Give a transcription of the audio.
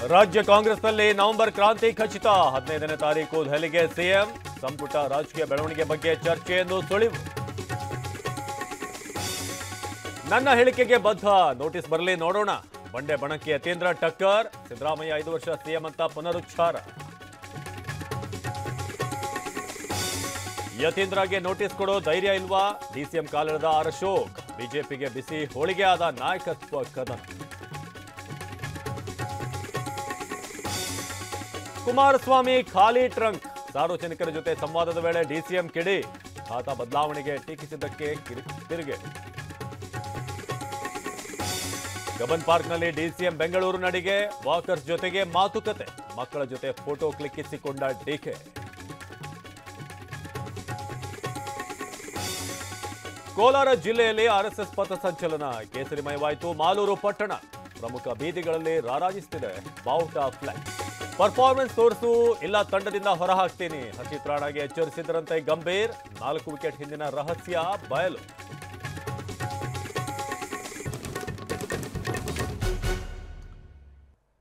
ರಾಜ್ಯ ಕಾಂಗ್ರೆಸ್ನಲ್ಲಿ ನವೆಂಬರ್ ಕ್ರಾಂತಿ ಖಚಿತ 15ನೇ ತಾರೀಕು ದೆಹಲಿಗೆ ಸಿಎಂ ಸಂಪುಟ ರಾಜಕೀಯ ಬೆಳವಣಿಗೆ ಬಗ್ಗೆ ಚರ್ಚೆ ಎಂದು ಸುಳಿವು. ನನ್ನ ಹೇಳಿಕೆಗೆ ಬದ್ಧ, ನೋಟಿಸ್ ಬರಲಿ ನೋಡೋಣ. ಬಂಡೆ ಬಣಕ್ಕೆ ಯತೀಂದ್ರ ಟಕ್ಕರ್, ಸಿದ್ದರಾಮಯ್ಯ 5 ವರ್ಷ ಸಿಎಂ ಅಂತ ಪುನರುಚ್ಚಾರ. ಯತೀಂದ್ರಗೆ ನೋಟಿಸ್ ಕೊಡೋ ಧೈರ್ಯ ಇಲ್ವಾ? ಡಿಸಿಎಂ ಕಾಲೆಳೆದ ಆರ್ ಅಶೋಕ್, ಬಿಜೆಪಿಗೆ ಬಿಸಿ ಹೋಳಿಗೆ ಆದ ನಾಯಕತ್ವ ಕದನ. ಕುಮಾರಸ್ವಾಮಿ ಖಾಲಿ ಟ್ರಂಕ್, ಸಾರ್ವಜನಿಕರ ಜೊತೆ ಸಂವಾದದ ವೇಳೆ ಡಿಸಿಎಂ ಕಿಡಿ, ಖಾತಾ ಬದಲಾವಣೆಗೆ ಟೀಕಿಸಿದ್ದಕ್ಕೆ ತಿರುಗೇಟು. ಕಬ್ಬನ್ ಪಾರ್ಕ್ನಲ್ಲಿ ಡಿಸಿಎಂ ಬೆಂಗಳೂರು ನಡಿಗೆ, ವಾಕರ್ಸ್ ಜೊತೆಗೆ ಮಾತುಕತೆ, ಮಕ್ಕಳ ಜೊತೆ ಫೋಟೋ ಕ್ಲಿಕ್ಕಿಸಿಕೊಂಡ ಡಿಕೆ. ಕೋಲಾರ ಜಿಲ್ಲೆಯಲ್ಲಿ ಆರ್ಎಸ್ಎಸ್ ಪಥ ಸಂಚಲನ, ಕೇಸರಿಮಯವಾಯಿತು ಮಾಲೂರು ಪಟ್ಟಣ. ಪ್ರಮುಖ ಬೀದಿಗಳಲ್ಲಿ ರಾರಾಜಿಸುತ್ತಿದೆ ಬಾವುಟ ಫ್ಲಾಗ್. ಪರ್ಫಾರ್ಮೆನ್ಸ್ ತೋರಿಸು, ಇಲ್ಲ ತಂಡದಿಂದ ಹೊರಹಾಕ್ತೀನಿ, ಹರ್ಷಿತ್ ರಾಣಾಗೆ ಎಚ್ಚರಿಸಿದರಂತೆ ಗಂಭೀರ್. 4 ವಿಕೆಟ್ ಹಿಂದಿನ ರಹಸ್ಯ ಬಯಲು.